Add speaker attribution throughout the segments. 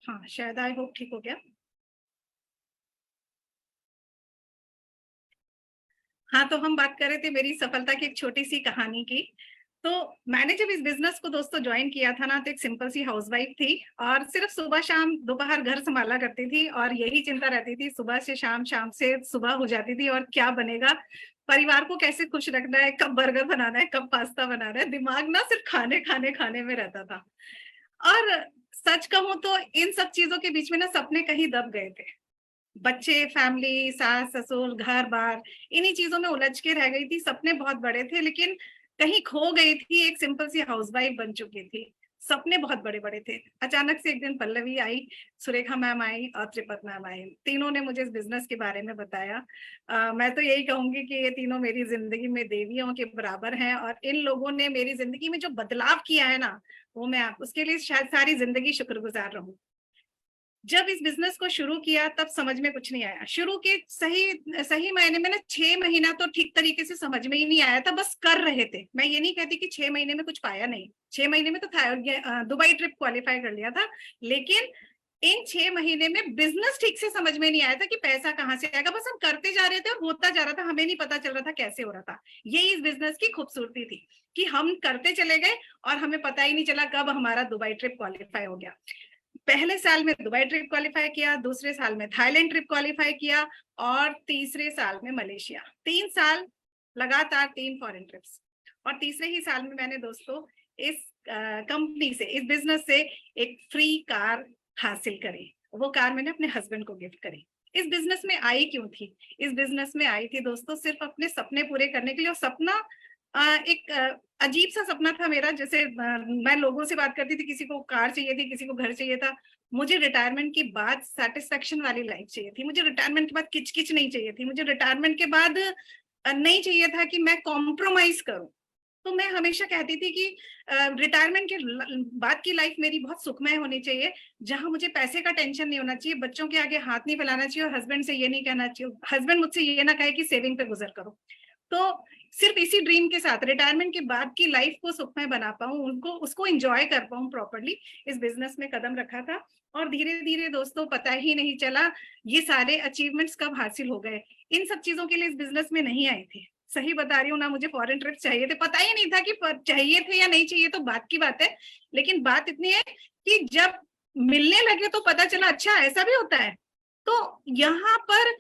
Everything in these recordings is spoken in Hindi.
Speaker 1: हाँ, शायद आई होप ठीक हो गया। हाँ, तो हम बात कर रहे थे मेरी सफलता की एक छोटी सी कहानी की। तो मैंने जब इस बिजनेस को दोस्तों ज्वाइन किया था ना, तो एक सिंपल सी हाउसवाइफ थी और सिर्फ सुबह शाम दोपहर घर संभाला करती थी और यही चिंता रहती थी, सुबह से शाम, शाम से सुबह हो जाती थी और क्या बनेगा, परिवार को कैसे खुश रखना है, कब बर्गर बनाना है, कब पास्ता बनाना है, दिमाग ना सिर्फ खाने खाने खाने में रहता था। और सच कहूं तो इन सब चीजों के बीच में ना सपने कहीं दब गए थे। बच्चे, फैमिली, सास ससुर, घर बार, इन्हीं चीजों में उलझ के रह गई थी। सपने बहुत बड़े थे लेकिन कहीं खो गई थी, एक सिंपल सी हाउसवाइफ बन चुकी थी। सपने बहुत बड़े बड़े थे। अचानक से एक दिन पल्लवी आई, सुरेखा मैम आई और त्रिपत मैम आई। तीनों ने मुझे इस बिजनेस के बारे में बताया। मैं तो यही कहूंगी कि ये तीनों मेरी जिंदगी में देवियों के बराबर हैं और इन लोगों ने मेरी जिंदगी में जो बदलाव किया है ना, वो मैं आप उसके लिए शायद सारी जिंदगी शुक्रगुजार रहूं। जब इस बिजनेस को शुरू किया तब समझ में कुछ नहीं आया। शुरू के सही सही मायने में ना 6 महीना तो ठीक तरीके से समझ में ही नहीं आया था, बस कर रहे थे। मैं ये नहीं कहती कि 6 महीने में कुछ पाया नहीं, 6 महीने में तो था, दुबई ट्रिप क्वालिफाई कर लिया था। लेकिन इन 6 महीने में बिजनेस ठीक से समझ में नहीं आया था कि पैसा कहाँ से आएगा। बस हम करते जा रहे थे और होता जा रहा था, हमें नहीं पता चल रहा था कैसे हो रहा था। यही इस बिजनेस की खूबसूरती थी कि हम करते चले गए और हमें पता ही नहीं चला कब हमारा दुबई ट्रिप क्वालिफाई हो गया। पहले साल में दुबई ट्रिप क्वालिफाई किया, दूसरे साल में थाईलैंड ट्रिप क्वालिफाई किया और तीसरे साल में मलेशिया। 3 साल लगातार 3 फॉरेन ट्रिप्स। और तीसरे ही साल में मैंने दोस्तों इस कंपनी से, इस बिजनेस से एक फ्री कार हासिल करी। वो कार मैंने अपने हस्बैंड को गिफ्ट करी। इस बिजनेस में आई क्यों थी? इस बिजनेस में आई थी दोस्तों सिर्फ अपने सपने पूरे करने के लिए। और सपना एक अजीब सा सपना था मेरा। जैसे मैं लोगों से बात करती थी, किसी को कार चाहिए थी, किसी को घर चाहिए था। मुझे रिटायरमेंट के बाद सेटिस्फेक्शन वाली लाइफ चाहिए थी। मुझे रिटायरमेंट के बाद किचकिच नहीं चाहिए थी। मुझे रिटायरमेंट के बाद नहीं चाहिए था कि मैं कॉम्प्रोमाइज करूं। तो मैं हमेशा कहती थी कि रिटायरमेंट के बाद की लाइफ मेरी बहुत सुखमय होनी चाहिए, जहां मुझे पैसे का टेंशन नहीं होना चाहिए, बच्चों के आगे हाथ नहीं फैलाना चाहिए और हस्बैंड से ये नहीं कहना चाहिए, हस्बैंड मुझसे ये ना कहे कि सेविंग पे गुजर करो। तो सिर्फ इसी ड्रीम के साथ रिटायरमेंट के बाद की लाइफ को सुखमय बना पाऊं, उनको उसको एंजॉय कर पाऊं प्रॉपर्ली, इस बिजनेस में कदम रखा था। और धीरे धीरे दोस्तों पता ही नहीं चला ये सारे अचीवमेंट्स कब हासिल हो गए। इन सब चीजों के लिए इस बिजनेस में नहीं आई थी, सही बता रही हूँ ना। मुझे फॉरेन ट्रिप चाहिए थे, पता ही नहीं था कि चाहिए थे या नहीं चाहिए तो बात की बात है। लेकिन बात इतनी है कि जब मिलने लगे तो पता चला अच्छा ऐसा भी होता है। तो यहाँ पर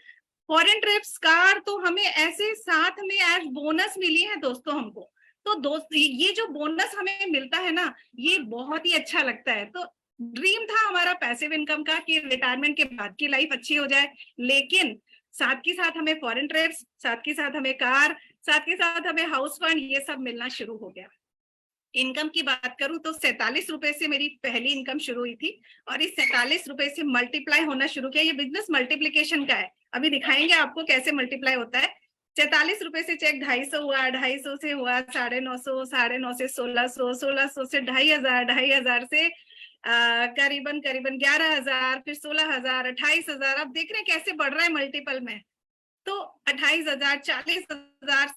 Speaker 1: फॉरेन ट्रिप्स कार तो हमें ऐसे साथ में एज बोनस मिली है दोस्तों हमको। तो दोस्त ये जो बोनस हमें मिलता है ना, ये बहुत ही अच्छा लगता है। तो ड्रीम था हमारा पैसिव इनकम का कि रिटायरमेंट के बाद की लाइफ अच्छी हो जाए, लेकिन साथ के साथ हमें फॉरेन ट्रिप्स, साथ के साथ हमें कार, साथ के साथ हमें हाउस फंड, ये सब मिलना शुरू हो गया। इनकम की बात करूं तो 47 रुपए से मेरी पहली इनकम शुरू हुई थी और इस 47 रुपए से मल्टीप्लाई होना शुरू किया। ये बिजनेस मल्टीप्लीकेशन का है, अभी दिखाएंगे आपको कैसे मल्टीप्लाई होता है। 47 रुपए से चेक 250 हुआ, 250 से हुआ 950, 950 से 1600, 1600 से 2500, 2500 से करीबन करीबन 11,000, फिर 16,000, 28,000। अब देख रहे हैं कैसे बढ़ रहा है मल्टीपल में। तो 28,000, 40,000,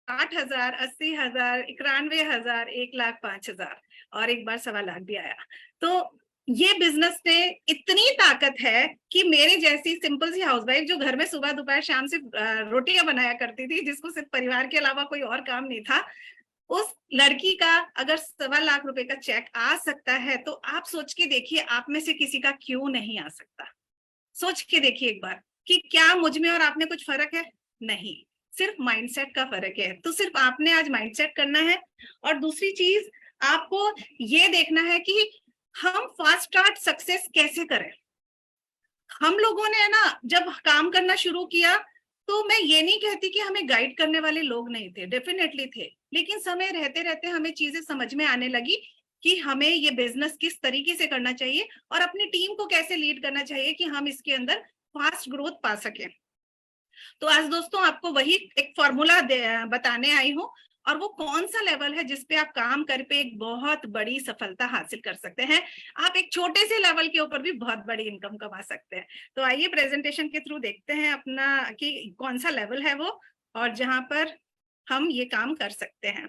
Speaker 1: 60,000, 80,000, 91,000, 1,05,000 और एक बार 1.25 लाख भी आया। तो ये बिजनेस में इतनी ताकत है कि मेरे जैसी सिंपल सी हाउसवाइफ जो घर में सुबह दोपहर शाम से रोटियां बनाया करती थी, जिसको सिर्फ परिवार के अलावा कोई और काम नहीं था, उस लड़की का अगर 1.25 लाख रुपए का चेक आ सकता है तो आप सोच के देखिए आप में से किसी का क्यों नहीं आ सकता। सोच के देखिए एक बार कि क्या मुझ में और आप में कुछ फर्क है? नहीं, सिर्फ माइंडसेट का फर्क है। तो सिर्फ आपने आज माइंडसेट करना है। और दूसरी चीज आपको ये देखना है कि हम फास्ट स्टार्ट सक्सेस कैसे करें। हम लोगों ने है ना जब काम करना शुरू किया, तो मैं ये नहीं कहती कि हमें गाइड करने वाले लोग नहीं थे, डेफिनेटली थे। लेकिन समय रहते रहते हमें चीजें समझ में आने लगी कि हमें ये बिजनेस किस तरीके से करना चाहिए और अपनी टीम को कैसे लीड करना चाहिए कि हम इसके अंदर फास्ट ग्रोथ पा सकें। तो आज दोस्तों आपको वही एक फॉर्मूला बताने आई हूँ। और वो कौन सा लेवल है जिसपे आप काम कर पे एक बहुत बड़ी सफलता हासिल कर सकते हैं। आप एक छोटे से लेवल के ऊपर भी बहुत बड़ी इनकम कमा सकते हैं। तो आइए प्रेजेंटेशन के थ्रू देखते हैं अपना कि कौन सा लेवल है वो और जहां पर हम ये काम कर सकते हैं।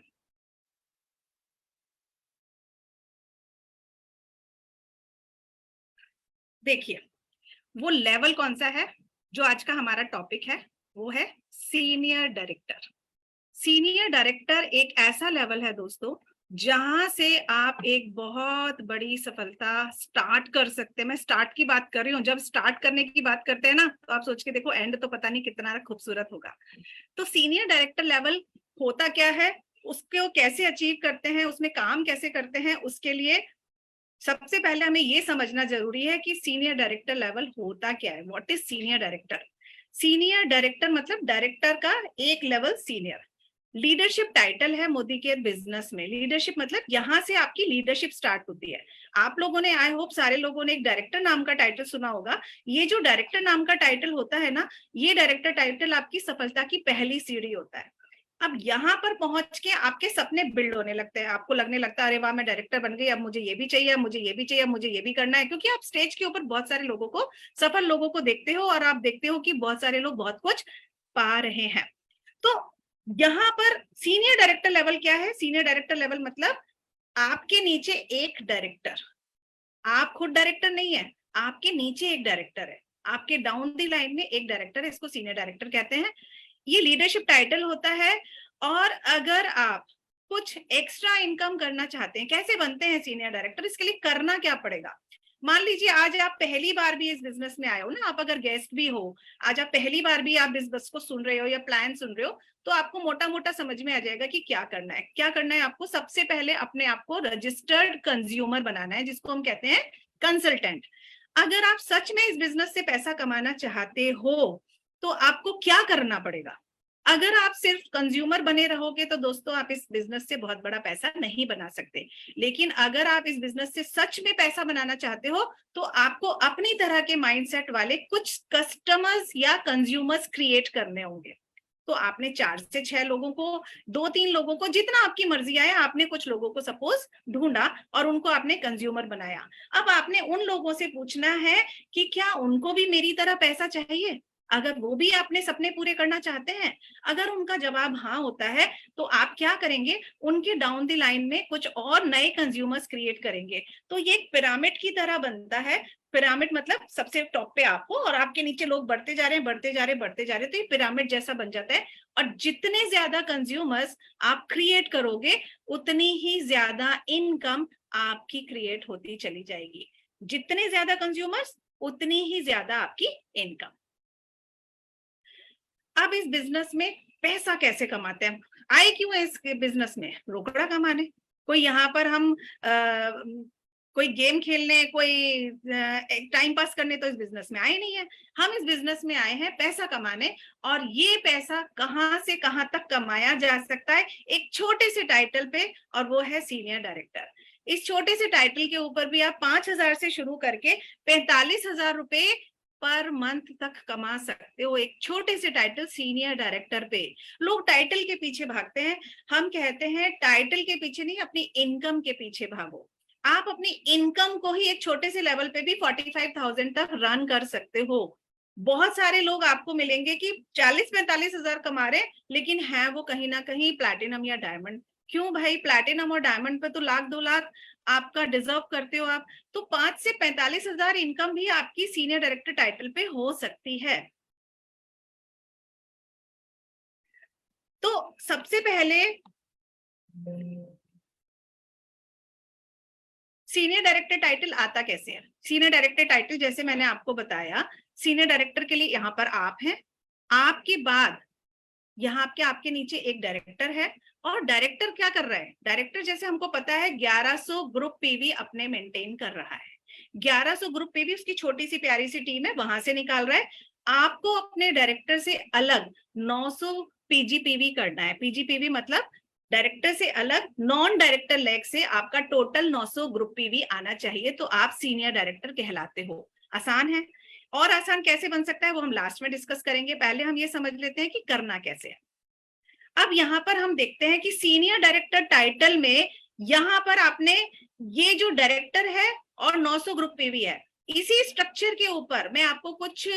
Speaker 1: देखिए, वो लेवल कौन सा है जो आज का हमारा टॉपिक है, वो है सीनियर डायरेक्टर। सीनियर डायरेक्टर एक ऐसा लेवल है दोस्तों जहां से आप एक बहुत बड़ी सफलता स्टार्ट कर सकते हैं। मैं स्टार्ट की बात कर रही हूँ, जब स्टार्ट करने की बात करते हैं ना तो आप सोच के देखो एंड तो पता नहीं कितना खूबसूरत होगा। तो सीनियर डायरेक्टर लेवल होता क्या है, उसको कैसे अचीव करते हैं, उसमें काम कैसे करते हैं, उसके लिए सबसे पहले हमें ये समझना जरूरी है कि सीनियर डायरेक्टर लेवल होता क्या है। What is senior director? Senior director मतलब डायरेक्टर का एक लेवल सीनियर। लीडरशिप टाइटल है मोदी के बिजनेस में। लीडरशिप मतलब यहां से आपकी लीडरशिप स्टार्ट होती है। आप लोगों ने, आई होप सारे लोगों ने एक डायरेक्टर नाम का टाइटल सुना होगा। ये जो डायरेक्टर नाम का टाइटल होता है ना, ये डायरेक्टर टाइटल आपकी सफलता की पहली सीढ़ी होता है। अब यहाँ पर पहुंच के आपके सपने बिल्ड होने लगते हैं, आपको लगने लगता है अरे वाह मैं डायरेक्टर बन गई, अब मुझे ये भी चाहिए, मुझे ये भी चाहिए, मुझे ये भी करना है। क्योंकि आप स्टेज के ऊपर बहुत सारे लोगों को, सफल लोगों को देखते हो और आप देखते हो कि बहुत सारे लोग बहुत कुछ पा रहे हैं। तो यहाँ पर सीनियर डायरेक्टर लेवल क्या है? सीनियर डायरेक्टर लेवल मतलब आपके नीचे एक डायरेक्टर, आप खुद डायरेक्टर नहीं है, आपके नीचे एक डायरेक्टर है, आपके डाउन दी लाइन में एक डायरेक्टर है, इसको सीनियर डायरेक्टर कहते हैं। ये लीडरशिप टाइटल होता है। और अगर आप कुछ एक्स्ट्रा इनकम करना चाहते हैं, कैसे बनते हैं सीनियर डायरेक्टर, इसके लिए करना क्या पड़ेगा? मान लीजिए आज आप पहली बार भी इस बिजनेस में आए हो ना, आप अगर गेस्ट भी हो, आज आप पहली बार भी आप बिजनेस को सुन रहे हो या प्लान सुन रहे हो, तो आपको मोटा मोटा समझ में आ जाएगा कि क्या करना है। क्या करना है आपको? सबसे पहले अपने आप को रजिस्टर्ड कंज्यूमर बनाना है, जिसको हम कहते हैं कंसल्टेंट। अगर आप सच में इस बिजनेस से पैसा कमाना चाहते हो तो आपको क्या करना पड़ेगा? अगर आप सिर्फ कंज्यूमर बने रहोगे तो दोस्तों आप इस बिजनेस से बहुत बड़ा पैसा नहीं बना सकते। लेकिन अगर आप इस बिजनेस से सच में पैसा बनाना चाहते हो तो आपको अपनी तरह के माइंडसेट वाले कुछ कस्टमर्स या कंज्यूमर्स क्रिएट करने होंगे। तो आपने 4 से 6 लोगों को, 2-3 लोगों को, जितना आपकी मर्जी आए, आपने कुछ लोगों को सपोज ढूंढा और उनको आपने कंज्यूमर बनाया। अब आपने उन लोगों से पूछना है कि क्या उनको भी मेरी तरह पैसा चाहिए? अगर वो भी अपने सपने पूरे करना चाहते हैं, अगर उनका जवाब हाँ होता है, तो आप क्या करेंगे? उनके डाउन द लाइन में कुछ और नए कंज्यूमर्स क्रिएट करेंगे। तो ये एक पिरामिड की तरह बनता है। पिरामिड मतलब सबसे टॉप पे आप हो और आपके नीचे लोग बढ़ते जा रहे हैं, बढ़ते जा रहे हैं, बढ़ते जा रहे हैं, तो ये पिरामिड जैसा बन जाता है। और जितने ज्यादा कंज्यूमर्स आप क्रिएट करोगे उतनी ही ज्यादा इनकम आपकी क्रिएट होती चली जाएगी। जितने ज्यादा कंज्यूमर्स उतनी ही ज्यादा आपकी इनकम। अब इस बिजनेस में पैसा कैसे कमाते हैं? आए क्यों इस बिजनेस में? रोकड़ा कमाने। कोई यहाँ पर हम कोई गेम खेलने, कोई टाइम पास करने तो इस बिजनेस में आए नहीं है। हम इस बिजनेस में आए हैं पैसा कमाने। और ये पैसा कहाँ से कहाँ तक कमाया जा सकता है? एक छोटे से टाइटल पे, और वो है सीनियर डायरेक्टर। इस छोटे से टाइटल के ऊपर भी आप 5,000 से शुरू करके 45,000 रुपए पर मंथ तक कमा सकते हो, एक छोटे से टाइटल सीनियर डायरेक्टर पे। लोग टाइटल के पीछे भागते हैं, हम कहते हैं टाइटल के पीछे नहीं, अपनी इनकम के पीछे भागो। आप अपनी इनकम को ही एक छोटे से लेवल पे भी 45,000 तक रन कर सकते हो। बहुत सारे लोग आपको मिलेंगे कि 40-45,000 कमा रहे, लेकिन है वो कहीं ना कहीं प्लैटिनम या डायमंड। क्यों भाई? प्लैटिनम और डायमंड पे तो 1,00,000-2,00,000 आपका डिजर्व करते हो आप। तो 5 से 45,000 इनकम भी आपकी सीनियर डायरेक्टर टाइटल पे हो सकती है। तो सबसे पहले सीनियर डायरेक्टर टाइटल आता कैसे है? सीनियर डायरेक्टर टाइटल जैसे मैंने आपको बताया, सीनियर डायरेक्टर के लिए यहाँ पर आप हैं, आपके बाद यहाँ आपके आपके नीचे एक डायरेक्टर है। और डायरेक्टर क्या कर रहा है? डायरेक्टर जैसे हमको पता है 1100 ग्रुप पीवी अपने मेंटेन कर रहा है। 1100 ग्रुप पीवी उसकी छोटी सी प्यारी सी टीम है, वहां से निकाल रहा है। आपको अपने डायरेक्टर से अलग 900 पीजीपीवी करना है। पीजीपीवी मतलब डायरेक्टर से अलग नॉन डायरेक्टर लेग से आपका टोटल 900 ग्रुप पीवी आना चाहिए, तो आप सीनियर डायरेक्टर कहलाते हो। आसान है। और आसान कैसे बन सकता है वो हम लास्ट में डिस्कस करेंगे, पहले हम ये समझ लेते हैं कि करना कैसे है। अब यहाँ पर हम देखते हैं कि सीनियर डायरेक्टर टाइटल में यहाँ पर आपने ये जो डायरेक्टर है और 900 ग्रुप पीवी है, इसी स्ट्रक्चर के ऊपर मैं आपको कुछ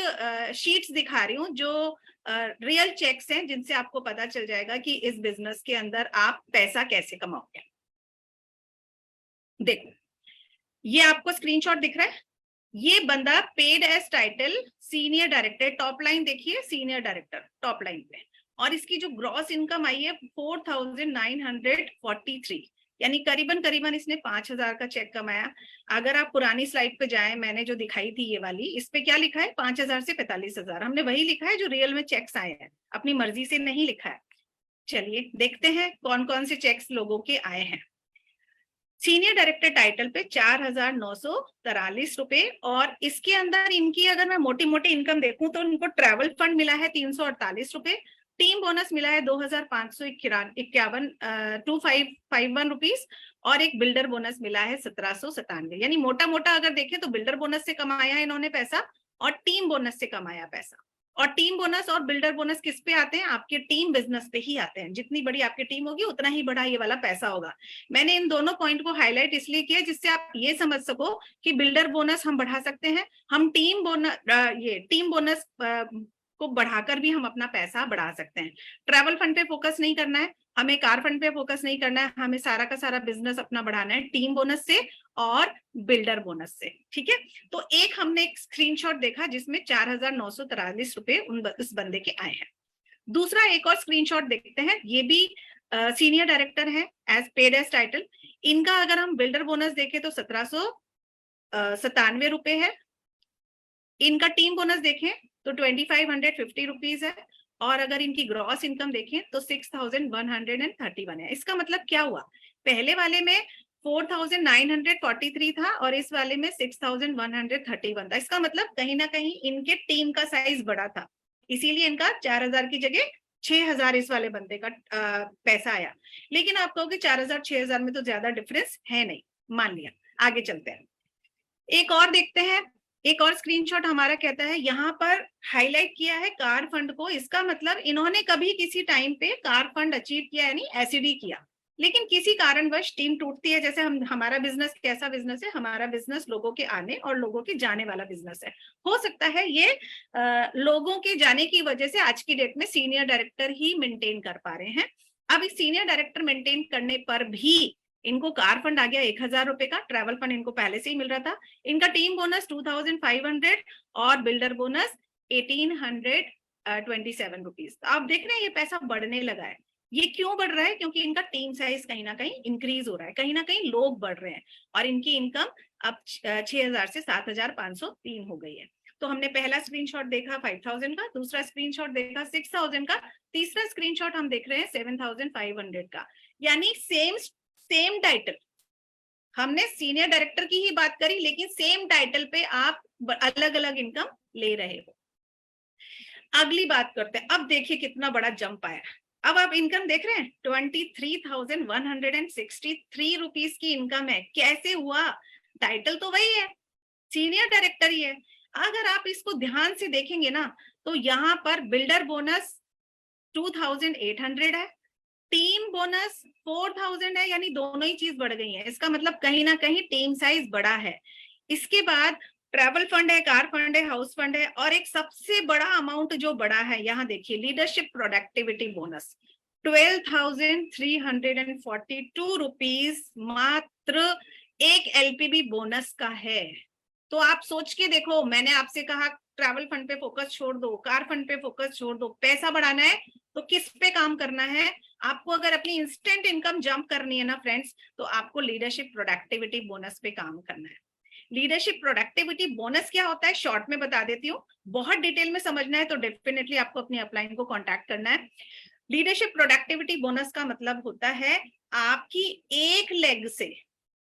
Speaker 1: शीट्स दिखा रही हूँ जो रियल चेक्स हैं, जिनसे आपको पता चल जाएगा कि इस बिजनेस के अंदर आप पैसा कैसे कमाओगे। देखो, ये आपको स्क्रीनशॉट दिख रहा है, ये बंदा paid as title senior director, top line देखिए सीनियर डायरेक्टर टॉप लाइन पे, और इसकी जो ग्रॉस इनकम आई है 4,943, यानी करीबन करीबन इसने 5,000 का चेक कमाया। अगर आप पुरानी स्लाइड पे जाएं, मैंने जो दिखाई थी ये वाली, इस पे क्या लिखा है 5,000 से 45,000, हमने वही लिखा है जो रियल में चेक्स आए हैं, अपनी मर्जी से नहीं लिखा है। चलिए देखते हैं कौन कौन से चेक्स लोगों के आए हैं। सीनियर डायरेक्टर टाइटल पे 4,943 रुपए, और इसके अंदर इनकी अगर मैं मोटी मोटी इनकम देखूं तो इनको ट्रैवल फंड मिला है 348 रुपए, टीम बोनस मिला है 2,551 2,551 रुपीज, और एक बिल्डर बोनस मिला है 1,797, यानी मोटा मोटा अगर देखें तो बिल्डर बोनस से कमाया है इन्होंने पैसा और टीम बोनस से कमाया पैसा। और टीम बोनस और बिल्डर बोनस किस पे आते हैं? आपके टीम बिजनेस पे ही आते हैं। जितनी बड़ी आपकी टीम होगी उतना ही बड़ा ये वाला पैसा होगा। मैंने इन दोनों पॉइंट को हाईलाइट इसलिए किया जिससे आप ये समझ सको कि बिल्डर बोनस हम बढ़ा सकते हैं, हम टीम बोनस को बढ़ाकर भी हम अपना पैसा बढ़ा सकते हैं। ट्रैवल फंड पे फोकस नहीं करना है, हमें कार फंड पे फोकस नहीं करना है, हमें सारा का सारा बिजनेस अपना बढ़ाना है टीम बोनस से और बिल्डर बोनस से। ठीक है, तो एक हमने एक स्क्रीनशॉट देखा जिसमें 4,943 रुपए उस बंदे के आए हैं। दूसरा एक और स्क्रीनशॉट देखते हैं, ये भी सीनियर डायरेक्टर है एज पेड एज टाइटल। इनका अगर हम बिल्डर बोनस देखें तो 1,797 रुपए है। इनका टीम बोनस देखें तो 2,550 रुपीज है, और अगर इनकी ग्रॉस इनकम देखें तो 6,131 है। इसका मतलब क्या हुआ, पहले वाले में 4,943 था और इस वाले में 6,131 था। इसका मतलब कहीं ना कहीं इनके टीम का साइज बड़ा था, इसीलिए इनका 4,000 की जगह 6,000 इस वाले बंदे का पैसा आया। लेकिन आप कहोगे 4,000 6,000 में तो ज्यादा डिफरेंस है नहीं, मान लिया। आगे चलते हैं, एक और देखते हैं। एक और स्क्रीनशॉट हमारा कहता है, यहाँ पर हाईलाइट किया है कार फंड को। इसका मतलब इन्होंने कभी किसी टाइम पे कार फंड अचीव किया, यानी एसईडी किया, लेकिन किसी कारणवश टीम टूटती है। जैसे हमारा बिजनेस कैसा बिजनेस है, हमारा बिजनेस लोगों के आने और लोगों के जाने वाला बिजनेस है। हो सकता है ये लोगों के जाने की वजह से आज की डेट में सीनियर डायरेक्टर ही मेंटेन कर पा रहे हैं। अब इस सीनियर डायरेक्टर मेंटेन करने पर भी इनको कार फंड आ गया 1,000 रुपए का, ट्रैवल फंड इनको पहले से ही मिल रहा था। इनका टीम बोनस 2,500 और बिल्डर बोनस 1,827 रुपीज। तो आप देख रहे हैं ये पैसा बढ़ने लगा है। ये क्यों बढ़ रहा है? क्योंकि इनका टीम साइज कहीं ना कहीं इंक्रीज हो रहा है, कहीं ना कहीं लोग बढ़ रहे हैं, और इनकी इनकम अब 6,000 से 7,503 हो गई है। तो हमने पहला स्क्रीनशॉट देखा 5,000 का, दूसरा स्क्रीनशॉट देखा 6,000 का, तीसरा स्क्रीनशॉट हम देख रहे हैं 7,500 का। यानी सेम टाइटल, हमने सीनियर डायरेक्टर की ही बात करी, लेकिन सेम टाइटल पे आप अलग अलग इनकम ले रहे हो। अगली बात करते हैं, अब देखिए कितना बड़ा जंप आया। अब आप इनकम देख रहे हैं 23,163 रुपीज की इनकम है। कैसे हुआ? टाइटल तो वही है, सीनियर डायरेक्टर ही है। अगर आप इसको ध्यान से देखेंगे ना तो यहाँ पर बिल्डर बोनस 2,800 है, टीम बोनस 4,000 है, यानी दोनों ही चीज बढ़ गई है। इसका मतलब कहीं ना कहीं टीम साइज बड़ा है। इसके बाद ट्रैवल फंड है, कार फंड है, हाउस फंड है, और एक सबसे बड़ा अमाउंट जो बड़ा है यहाँ देखिए, लीडरशिप प्रोडक्टिविटी बोनस 12,342 रुपीज मात्र एक एलपीबी बोनस का है। तो आप सोच के देखो, मैंने आपसे कहा ट्रैवल फंड पे फोकस छोड़ दो, कार फंड पे फोकस छोड़ दो, पैसा बढ़ाना है तो किस पे काम करना है आपको? अगर अपनी इंस्टेंट इनकम जंप करनी है ना फ्रेंड्स, तो आपको लीडरशिप प्रोडक्टिविटी बोनस पे काम करना है। लीडरशिप प्रोडक्टिविटी बोनस क्या होता है, शॉर्ट में बता देती हूँ। बहुत डिटेल में समझना है तो डेफिनेटली आपको अपनी अपलाइन को कॉन्टैक्ट करना है। लीडरशिप प्रोडक्टिविटी बोनस का मतलब होता है आपकी एक लेग से,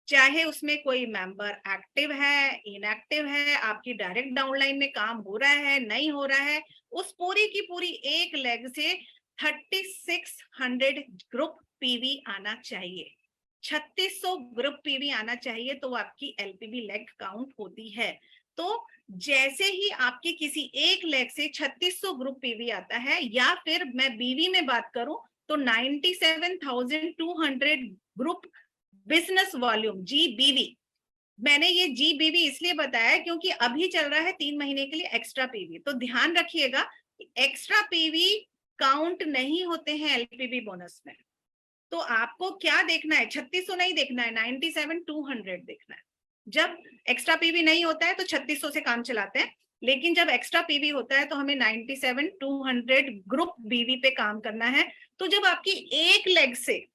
Speaker 1: चाहे उसमें कोई मेंबर एक्टिव है, इनएक्टिव है, आपकी डायरेक्ट डाउनलाइन में काम हो रहा है, नहीं हो रहा है, उस पूरी की पूरी एक लेग से 3,600 ग्रुप पीवी आना चाहिए। 3,600 ग्रुप पीवी आना चाहिए तो आपकी एलपीवी लेग काउंट होती है। तो जैसे ही आपकी किसी एक लेग से 3,600 ग्रुप पीवी आता है, या फिर मैं बीवी में बात करूं तो 97,200 ग्रुप बिजनेस वॉल्यूम, जीबीवी। मैंने ये जीबीवी इसलिए बताया क्योंकि अभी चल रहा है 3 महीने के लिए एक्स्ट्रा पीवी। तो ध्यान रखिएगा, एक्स्ट्रा पीवी काउंट नहीं होते हैं एलपीवी बोनस में। तो आपको क्या देखना है, 3,600 नहीं देखना है, 97,200 देखना है। जब एक्स्ट्रा पीवी नहीं होता है तो 3600 से काम चलाते हैं, लेकिन जब एक्स्ट्रा पीवी होता है तो हमें 97,200 ग्रुप बीवी पे काम करना है। तो जब आपकी एक लेग से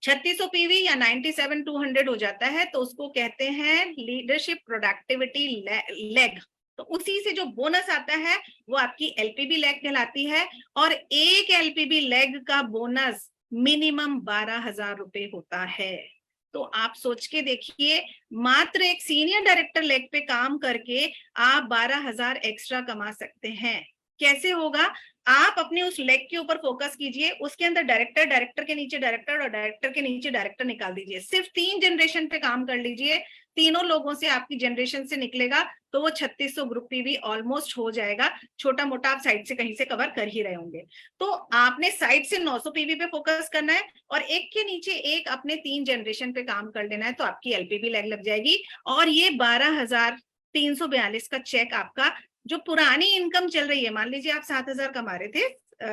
Speaker 1: 3600 पीवी या 97,200 हो जाता है तो उसको कहते हैं लीडरशिप प्रोडक्टिविटी लेग। तो उसी से जो बोनस आता है वो आपकी एलपीबी लेग कहलाती है, और एक एलपीबी लेग का बोनस मिनिमम 12,000 रुपए होता है। तो आप सोच के देखिए, मात्र एक सीनियर डायरेक्टर लेग पे काम करके आप 12,000 एक्स्ट्रा कमा सकते हैं। कैसे होगा? आप अपने उस लेग के ऊपर फोकस कीजिए, उसके अंदर डायरेक्टर, डायरेक्टर के नीचे डायरेक्टर और डायरेक्टर के नीचे डायरेक्टर निकाल दीजिए। सिर्फ 3 जनरेशन पे काम कर लीजिए, तीनों लोगों से आपकी जनरेशन से निकलेगा तो वो 3600 ग्रुप पीवी ऑलमोस्ट हो जाएगा। छोटा मोटा आप साइड से कहीं से कवर कर ही रहे होंगे। तो आपने साइड से 900 पीवी पे फोकस करना है और एक के नीचे एक अपने 3 जनरेशन पे काम कर लेना है, तो आपकी एलपीबी लग जाएगी। और ये 12,342 का चेक आपका, जो पुरानी इनकम चल रही है, मान लीजिए आप 7,000 कमा रहे थे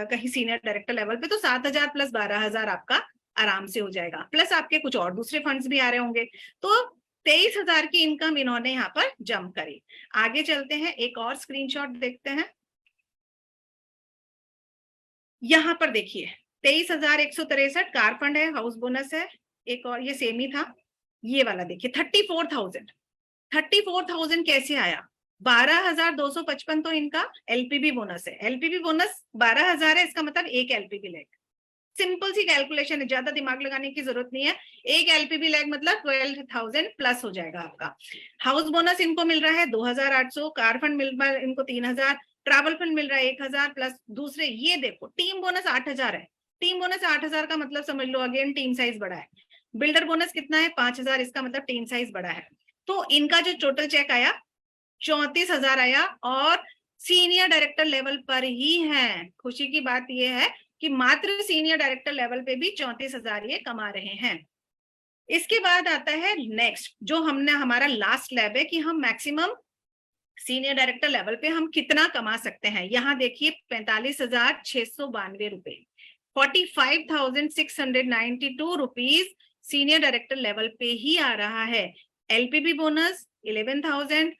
Speaker 1: कहीं सीनियर डायरेक्टर लेवल पे, तो 7,000 प्लस 12,000 आपका आराम से हो जाएगा। प्लस आपके कुछ और दूसरे फंड्स भी आ रहे होंगे, तो 23,000 की इनकम इन्होंने यहाँ पर जंप करी। आगे चलते हैं, एक और स्क्रीनशॉट देखते हैं। यहाँ पर देखिए 23,163 कार फंड है, हाउस बोनस है, एक और ये सेम ही था। ये वाला देखिए 34,000 कैसे आया? 12,255 तो इनका एलपीबी बोनस है। एलपीबी बोनस 12,000 है, इसका मतलब एक एलपीबी लेग। सिंपल सी कैलकुलेशन है, ज्यादा दिमाग लगाने की जरूरत नहीं है। एक एलपीबी लेग मतलब 12,000 प्लस हो जाएगा आपका। हाउस बोनस इनको मिल रहा है 2,800, कार फंड मिल रहा है इनको 3,000, ट्रैवल फंड मिल रहा है 1,000 प्लस दूसरे। ये देखो टीम बोनस 8,000 है। टीम बोनस 8,000 का मतलब समझ लो अगेन टीम साइज बड़ा है। बिल्डर बोनस कितना है? 5,000, इसका मतलब टीम साइज बड़ा है। तो इनका जो टोटल चेक आया 34,000 आया, और सीनियर डायरेक्टर लेवल पर ही है। खुशी की बात यह है कि मात्र सीनियर डायरेक्टर लेवल पे भी 34,000 ये कमा रहे हैं। इसके बाद आता है नेक्स्ट, जो हमने हमारा लास्ट लैब है कि हम मैक्सिमम सीनियर डायरेक्टर लेवल पे हम कितना कमा सकते हैं। यहाँ देखिए 45,692 रुपए, 45,692 रुपीज सीनियर डायरेक्टर लेवल पे ही आ रहा है। LPB bonus 11,000,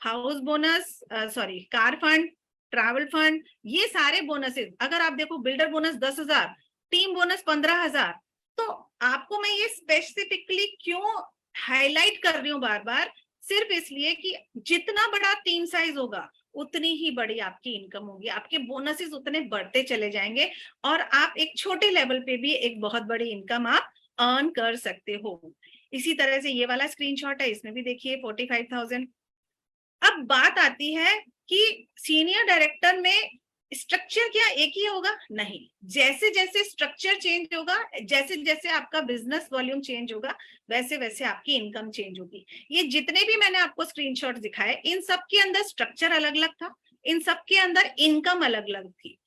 Speaker 1: house bonus sorry car fund, travel fund, ये सारे बोनसेस। अगर आप देखो बिल्डर बोनस 10,000, टीम बोनस 15,000। तो आपको मैं ये स्पेसिफिकली क्यों हाईलाइट कर रही हूँ बार बार? सिर्फ इसलिए कि जितना बड़ा टीम साइज होगा उतनी ही बड़ी आपकी इनकम होगी, आपके बोनसेस उतने बढ़ते चले जाएंगे, और आप एक छोटे लेवल पे भी एक बहुत बड़ी इनकम आप अर्न कर सकते हो। इसी तरह से ये वाला स्क्रीनशॉट है, इसमें भी देखिए 45,000। अब बात आती है कि सीनियर डायरेक्टर में स्ट्रक्चर क्या एक ही होगा? नहीं, जैसे जैसे स्ट्रक्चर चेंज होगा, जैसे जैसे आपका बिजनेस वॉल्यूम चेंज होगा, वैसे वैसे आपकी इनकम चेंज होगी। ये जितने भी मैंने आपको स्क्रीनशॉट दिखाए, इन सब के अंदर स्ट्रक्चर अलग अलग था, इन सब के अंदर इनकम अलग अलग थी।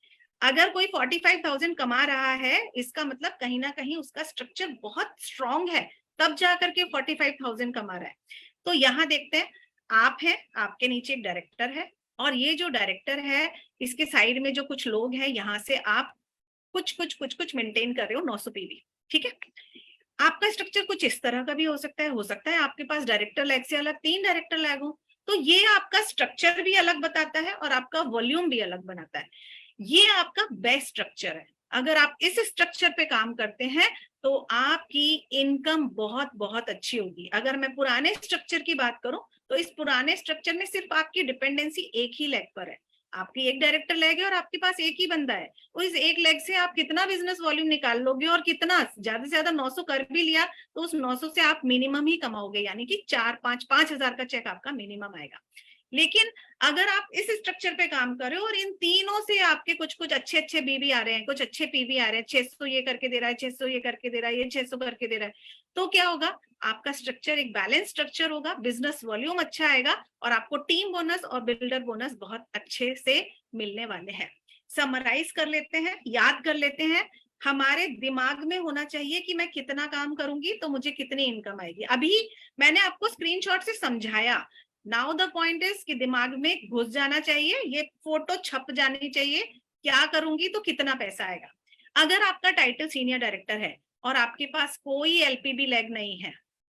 Speaker 1: अगर कोई 45,000 कमा रहा है, इसका मतलब कहीं ना कहीं उसका स्ट्रक्चर बहुत स्ट्रांग है, तब जाकर के 45,000 कमा रहा है। तो यहाँ देखते हैं, आप हैं, आपके नीचे एक डायरेक्टर है, और ये जो डायरेक्टर है इसके साइड में जो कुछ लोग हैं, यहाँ से आप कुछ मेंटेन कर रहे हो 900 पीवी। ठीक है, आपका स्ट्रक्चर कुछ इस तरह का भी हो सकता है आपके पास डायरेक्टर लैग से अलग 3 डायरेक्टर लैग हो, तो ये आपका स्ट्रक्चर भी अलग बताता है और आपका वॉल्यूम भी अलग बनाता है। ये आपका बेस्ट स्ट्रक्चर है। अगर आप इस स्ट्रक्चर पे काम करते हैं तो आपकी इनकम बहुत बहुत अच्छी होगी। अगर मैं पुराने स्ट्रक्चर की बात करूं तो इस पुराने स्ट्रक्चर में सिर्फ आपकी डिपेंडेंसी एक ही लेग पर है, आपकी एक डायरेक्टर लेग है और आपके पास एक ही बंदा है। तो इस एक लेग से आप कितना बिजनेस वॉल्यूम निकाल लोगे, और कितना ज्यादा से ज्यादा 900 कर भी लिया तो उस 900 से आप मिनिमम ही कमाओगे, यानी कि 4-5 हजार का चेक आपका मिनिमम आएगा। लेकिन अगर आप इस स्ट्रक्चर पे काम कर रहे हो और इन तीनों से आपके कुछ कुछ अच्छे अच्छे बीवी आ रहे हैं, कुछ अच्छे पीवी आ रहे हैं, 600 ये करके दे रहा है, 600 ये करके दे रहा है, ये 600 करके दे रहा है, तो क्या होगा? आपका स्ट्रक्चर एक बैलेंस स्ट्रक्चर होगा, बिजनेस वॉल्यूम अच्छा आएगा, और आपको टीम बोनस और बिल्डर बोनस बहुत अच्छे से मिलने वाले हैं। समराइज कर लेते हैं, याद कर लेते हैं। हमारे दिमाग में होना चाहिए कि मैं कितना काम करूंगी तो मुझे कितनी इनकम आएगी। अभी मैंने आपको स्क्रीनशॉट से समझाया, नाउ द पॉइंट इज कि दिमाग में घुस जाना चाहिए, ये फोटो छप जानी चाहिए, क्या करूंगी तो कितना पैसा आएगा। अगर आपका टाइटल सीनियर डायरेक्टर है और आपके पास कोई एलपीबी लेग नहीं है,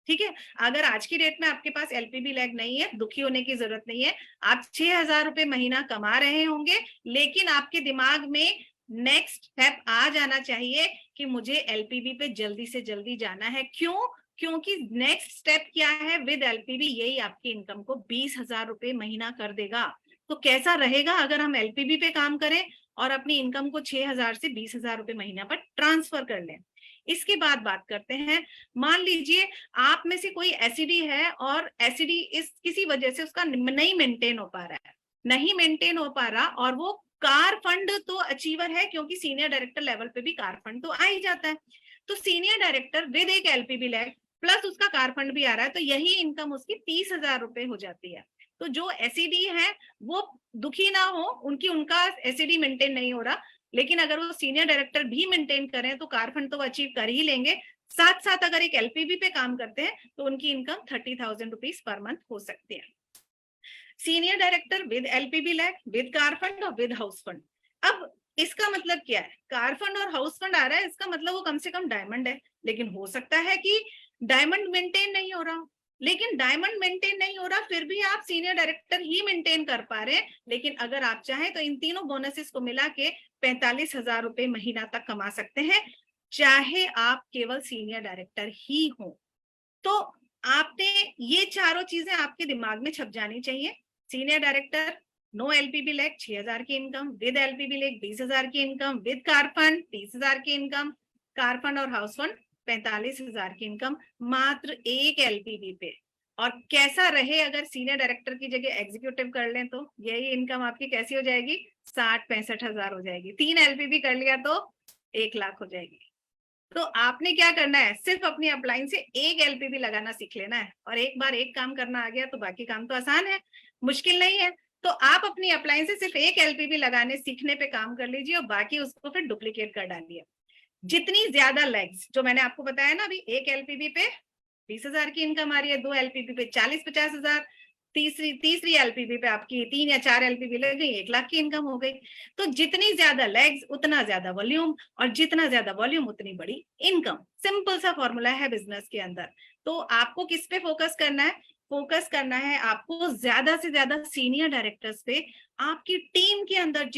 Speaker 1: ठीक है। अगर आज की डेट में आपके पास एलपीबी लैग नहीं है, दुखी होने की जरूरत नहीं है। आप 6,000 रुपए महीना कमा रहे होंगे, लेकिन आपके दिमाग में नेक्स्ट स्टेप आ जाना चाहिए कि मुझे एलपीबी पे जल्दी से जल्दी जाना है। क्यों? क्योंकि नेक्स्ट स्टेप क्या है, विद एलपीबी यही आपकी इनकम को 20,000 रुपए महीना कर देगा। तो कैसा रहेगा अगर हम एलपीबी पे काम करें और अपनी इनकम को 6,000 से 20,000 रुपए महीना पर ट्रांसफर कर लें। इसके बाद बात करते हैं, मान लीजिए आप में से कोई एसईडी है और एसईडी इस किसी वजह से उसका नहीं मेंटेन हो पा रहा है, नहीं मेंटेन हो पा रहा, और वो कार फंड तो अचीवर है, क्योंकि सीनियर डायरेक्टर लेवल पे भी कार फंड तो आ ही जाता है। तो सीनियर डायरेक्टर विद एक एलपीबी लैग प्लस उसका कार फंड भी आ रहा है, तो यही इनकम उसकी 30,000 रुपए हो जाती है। तो जो एसईडी है वो दुखी ना हो, उनका एसईडी मेंटेन नहीं हो रहा, लेकिन अगर वो सीनियर डायरेक्टर भी मेंटेन करें तो कार फंड तो वो अचीव कर ही लेंगे। साथ साथ अगर एक एलपीबी पे काम करते हैं तो उनकी इनकम 30,000 रुपीज पर मंथ हो सकती है। Senior director with LPB leg, with car fund और विद हाउस फंड। अब इसका मतलब क्या है, कार फंड और हाउस फंड आ रहा है, इसका मतलब वो कम से कम डायमंड है। लेकिन हो सकता है कि डायमंड मेंटेन नहीं हो रहा, लेकिन डायमंड मेंटेन नहीं हो रहा फिर भी आप सीनियर डायरेक्टर ही मेंटेन कर पा रहे हैं। लेकिन अगर आप चाहें तो इन तीनों बोनसेस को मिला के 45,000 रुपए महीना तक कमा सकते हैं, चाहे आप केवल सीनियर डायरेक्टर ही हो। तो आपने ये चारों चीजें आपके दिमाग में छप जानी चाहिए। सीनियर डायरेक्टर नो एलपीबी लैग 6,000 की इनकम, विद एलपीबी लैग 20,000 की इनकम, विद कार फंड 30,000 की इनकम, कार फंड और हाउस फंड 45,000 की इनकम, मात्र एक एलपीबी पे। और कैसा रहे अगर सीनियर डायरेक्टर की जगह एग्जीक्यूटिव कर लें तो यही इनकम आपकी कैसी हो जाएगी, 60-65,000 हो जाएगी। 3 एलपीबी कर लिया तो 1,00,000 हो जाएगी। तो आपने क्या करना है, सिर्फ अपनी अपलाइन से एक एलपीबी लगाना सीख लेना है, और एक बार एक काम करना आ गया तो बाकी काम तो आसान है, मुश्किल नहीं है। तो आप अपनी अपलाइन से सिर्फ एक एलपीबी लगाने सीखने पे काम कर लीजिए और बाकी उसको फिर डुप्लीकेट कर डालिए। जितनी ज्यादा लेग्स, जो मैंने आपको बताया ना अभी, एक एलपीबी पे 20,000 की इनकम आ रही है, 2 एलपीबी पे 40-50,000, तीसरी एलपीबी पे आपकी 3 या 4 एलपीबी लग गई, 1,00,000 की इनकम हो गई। तो जितनी ज्यादा लेग्स उतना ज्यादा वॉल्यूम, और जितना ज्यादा वॉल्यूम उतनी बड़ी इनकम। सिंपल सा फॉर्मूला है बिजनेस के अंदर। तो आपको किस पे फोकस करना है, फोकस करना है आपको ज्यादा से ज्यादा सीनियर डायरेक्टर्स पे। आपकी टीम के अंदर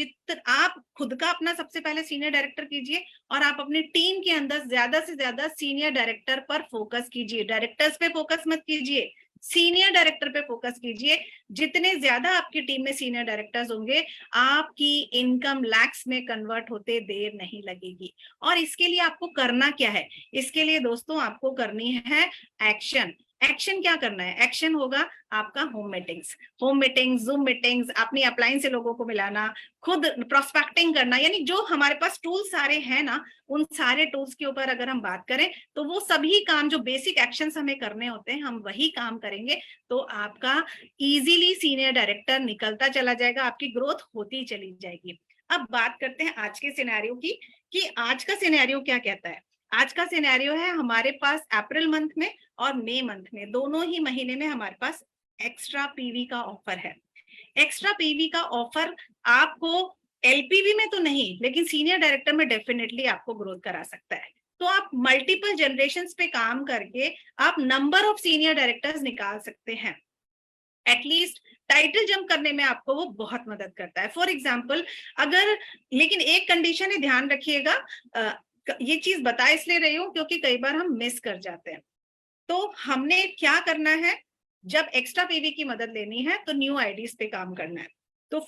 Speaker 1: आप खुद का अपना सबसे पहले सीनियर डायरेक्टर कीजिए, और आप अपनी टीम के अंदर ज्यादा से ज्यादा सीनियर डायरेक्टर पर फोकस कीजिए। डायरेक्टर्स पे फोकस मत कीजिए, सीनियर डायरेक्टर पे फोकस कीजिए। जितने ज्यादा आपकी टीम में सीनियर डायरेक्टर्स होंगे, आपकी इनकम लैक्स में कन्वर्ट होते देर नहीं लगेगी। और इसके लिए आपको करना क्या है, इसके लिए दोस्तों आपको करनी है एक्शन। एक्शन क्या करना है, एक्शन होगा आपका होम मीटिंग्स, जूम मीटिंग्स, अपनी अपलाइन से लोगों को मिलाना, खुद प्रोस्पेक्टिंग करना। यानी जो हमारे पास टूल सारे हैं ना, उन सारे टूल्स के ऊपर अगर हम बात करें तो वो सभी काम जो बेसिक एक्शंस हमें करने होते हैं हम वही काम करेंगे, तो आपका इजीली सीनियर डायरेक्टर निकलता चला जाएगा, आपकी ग्रोथ होती चली जाएगी। अब बात करते हैं आज के सिनेरियो की, कि आज का सिनेरियो क्या कहता है। आज का सिनेरियो है हमारे पास अप्रैल मंथ में और मई मंथ में, दोनों ही महीने में हमारे पास एक्स्ट्रा पीवी का ऑफर है। एक्स्ट्रा पीवी का ऑफर आपको एलपीवी में तो नहीं, लेकिन सीनियर डायरेक्टर में डेफिनेटली आपको ग्रोथ करा सकता है। तो आप मल्टीपल जनरेशंस पे काम करके आप नंबर ऑफ सीनियर डायरेक्टर्स निकाल सकते हैं। एटलीस्ट टाइटल जंप करने में आपको वो बहुत मदद करता है। फॉर एग्जाम्पल अगर, लेकिन एक कंडीशन है, ध्यान रखिएगा, ये चीज बता इसलिए रही हूं क्योंकि कई बार हम मिस कर जाते हैं। तो हमने क्या करना है, जब एक्स्ट्रा पीवी की मदद लेनी है तो न्यू आईडीज पे काम करना है। तो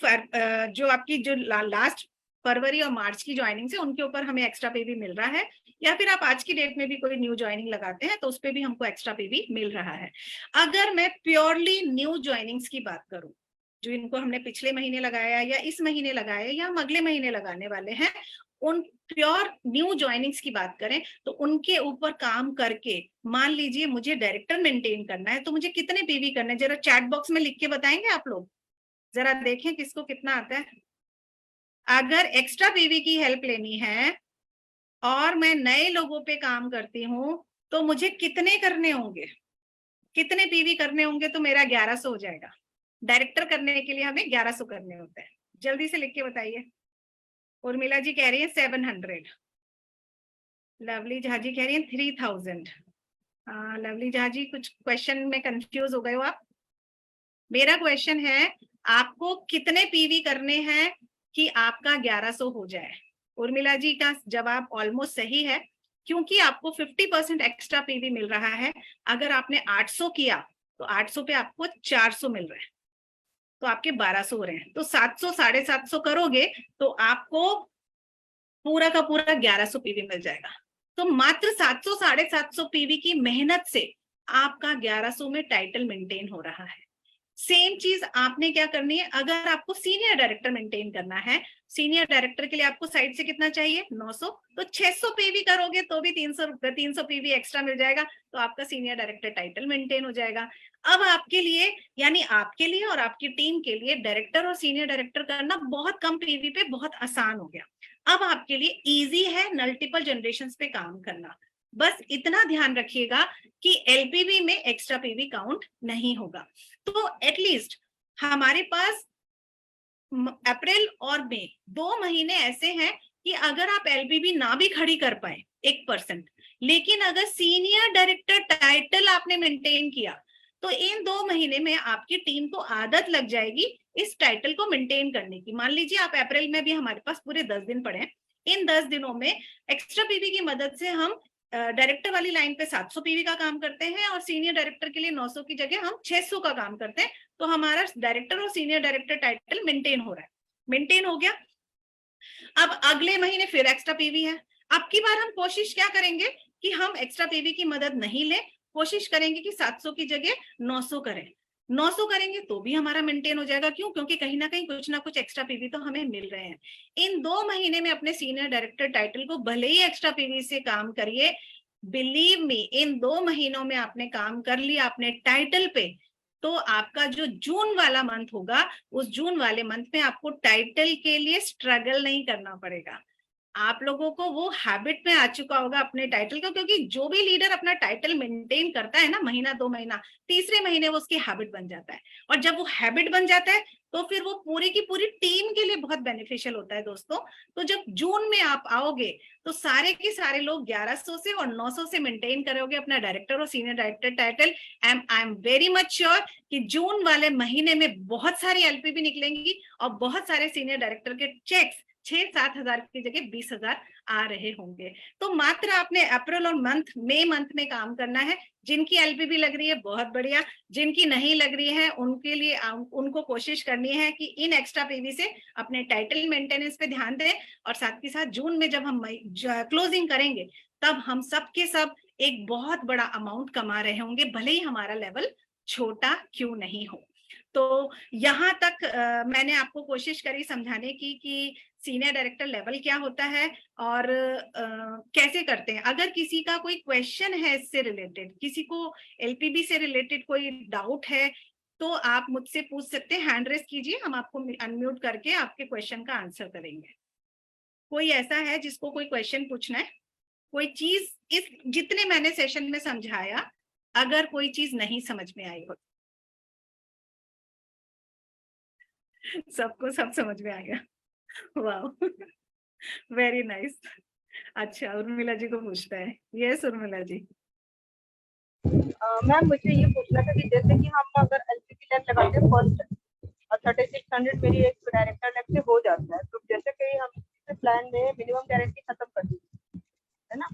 Speaker 1: जो आपकी जो लास्ट फरवरी और मार्च की ज्वाइनिंग से उनके ऊपर हमें एक्स्ट्रा पीवी मिल रहा है, या फिर आप आज की डेट में भी कोई न्यू ज्वाइनिंग लगाते हैं तो उस पर भी हमको एक्स्ट्रा पीवी मिल रहा है। अगर मैं प्योरली न्यू ज्वाइनिंग्स की बात करूं, जो इनको हमने पिछले महीने लगाया या इस महीने लगाया या हम अगले महीने लगाने वाले हैं, उन प्योर न्यू ज्वाइनिंग्स की बात करें तो उनके ऊपर काम करके, मान लीजिए मुझे डायरेक्टर मेंटेन करना है तो मुझे कितने पीवी करने हैं, जरा चैट बॉक्स में लिख के बताएंगे आप लोग, जरा देखें किसको कितना आता है। अगर एक्स्ट्रा पीवी की हेल्प लेनी है और मैं नए लोगों पे काम करती हूँ तो मुझे कितने करने होंगे, कितने पीवी करने होंगे, तो मेरा 1100 हो जाएगा। डायरेक्टर करने के लिए हमें 1100 करने होते हैं। जल्दी से लिख के बताइए। उर्मिला जी कह रही है 700, लवली झा जी कह रही है 3000, लवली झा जी, कुछ क्वेश्चन में कंफ्यूज हो गए हो आप। मेरा क्वेश्चन है, आपको कितने पीवी करने हैं कि आपका 1100 हो जाए? उर्मिला जी का जवाब ऑलमोस्ट सही है, क्योंकि आपको 50% एक्स्ट्रा पीवी मिल रहा है। अगर आपने 800 किया तो 800 पे आपको 400 मिल रहे हैं, तो आपके 1200 हो रहे हैं। तो 700 750 करोगे तो आपको पूरा का पूरा 1100 पीवी मिल जाएगा। तो मात्र 700 750 पीवी की मेहनत से आपका 1100 में टाइटल मेंटेन हो रहा है। सेम चीज आपने क्या करनी है, अगर आपको सीनियर डायरेक्टर मेंटेन करना है, सीनियर डायरेक्टर के लिए आपको साइड से कितना चाहिए, 900, तो 600 पीवी करोगे तो भी 300 पीवी एक्स्ट्रा मिल जाएगा, तो आपका सीनियर डायरेक्टर टाइटल मेंटेन हो जाएगा। अब आपके लिए, यानी आपके लिए और आपकी टीम के लिए, डायरेक्टर और सीनियर डायरेक्टर करना बहुत कम पीवी पे बहुत आसान हो गया। अब आपके लिए इजी है मल्टीपल जनरेशन पे काम करना। बस इतना ध्यान रखिएगा कि एलपीवी में एक्स्ट्रा पीवी काउंट नहीं होगा। तो एटलीस्ट हमारे पास अप्रैल और मई 2 महीने ऐसे हैं कि अगर आप एलपीवी ना भी खड़ी कर पाए 1%, लेकिन अगर सीनियर डायरेक्टर टाइटल आपने मेंटेन किया, तो इन 2 महीने में आपकी टीम को आदत लग जाएगी इस टाइटल को मेंटेन करने की। मान लीजिए आप अप्रैल में भी, हमारे पास पूरे 10 दिन पड़े हैं, इन 10 दिनों में एक्स्ट्रा पीवी की मदद से हम डायरेक्टर वाली लाइन पे 700 पीवी का काम करते हैं और सीनियर डायरेक्टर के लिए 900 की जगह हम 600 का काम करते हैं, तो हमारा डायरेक्टर और सीनियर डायरेक्टर टाइटल मेंटेन हो रहा है। मेंटेन हो गया। अब अगले महीने फिर एक्स्ट्रा पीवी है। अब की बार हम कोशिश क्या करेंगे कि हम एक्स्ट्रा पीवी की मदद नहीं लें, कोशिश करेंगे कि 700 की जगह 900 करें। 900 करेंगे तो भी हमारा मेंटेन हो जाएगा। क्यों? क्योंकि कहीं ना कहीं कुछ ना कुछ एक्स्ट्रा पीवी तो हमें मिल रहे हैं। इन 2 महीने में अपने सीनियर डायरेक्टर टाइटल को भले ही एक्स्ट्रा पीवी से काम करिए, बिलीव मी, इन 2 महीनों में आपने काम कर लिया अपने टाइटल पे, तो आपका जो जून वाला मंथ होगा, उस जून वाले मंथ में आपको टाइटल के लिए स्ट्रगल नहीं करना पड़ेगा। आप लोगों को वो हैबिट में आ चुका होगा अपने टाइटल का, क्योंकि जो भी लीडर अपना टाइटल मेंटेन करता है ना, महीना 2 महीना, तीसरे महीने वो उसकी हैबिट बन जाता है। और जब वो हैबिट बन जाता है तो फिर वो पूरी की पूरी टीम के लिए बहुत बेनिफिशियल होता है दोस्तों। तो जब जून में आप आओगे तो सारे के सारे लोग 1100 से और 900 से मेंटेन करोगे अपना डायरेक्टर और senior director title. I am very much sure कि जून वाले महीने में बहुत सारी एलपीबी निकलेंगी और बहुत सारे सीनियर डायरेक्टर के चेक्स 6-7 हजार की जगह 20,000 आ रहे होंगे। तो मात्र आपने अप्रैल और मई मंथ में काम करना है। जिनकी एलपीबी लग रही है बहुत बढ़िया, जिनकी नहीं लग रही है उनके लिए उनको कोशिश करनी है कि इन एक्स्ट्रा पीवी से अपने टाइटल मेंटेनेंस पे ध्यान दें। और साथ के साथ जून में जब हम क्लोजिंग करेंगे तब हम सब के सब एक बहुत बड़ा अमाउंट कमा रहे होंगे, भले ही हमारा लेवल छोटा क्यों नहीं हो। तो यहाँ तक मैंने आपको कोशिश करी समझाने की कि सीनियर डायरेक्टर लेवल क्या होता है और कैसे करते हैं। अगर किसी का कोई क्वेश्चन है इससे रिलेटेड, किसी को एलपीबी से रिलेटेड कोई डाउट है, तो आप मुझसे पूछ सकते हैं। हैंड रेस कीजिए, हम आपको अनम्यूट करके आपके क्वेश्चन का आंसर करेंगे। कोई ऐसा है जिसको कोई क्वेश्चन पूछना है? कोई चीज इस जितने मैंने सेशन में समझाया, अगर कोई चीज नहीं समझ में आई हो? सबको सब समझ में आ गया? वाह, वेरी नाइस। अच्छा, उर्मिला जी को पूछता है। यस उर्मिला जी।
Speaker 2: मैम मुझे ये पूछना था कि जैसे कि हम अगर एलपीपी लैब लगाते हैं फर्स्ट और 3600 मेरी एक डायरेक्टर लैब से हो जाता है, तो जैसे कि हम इस प्लान में मिनिमम गारंटी खत्म कर दी है ना?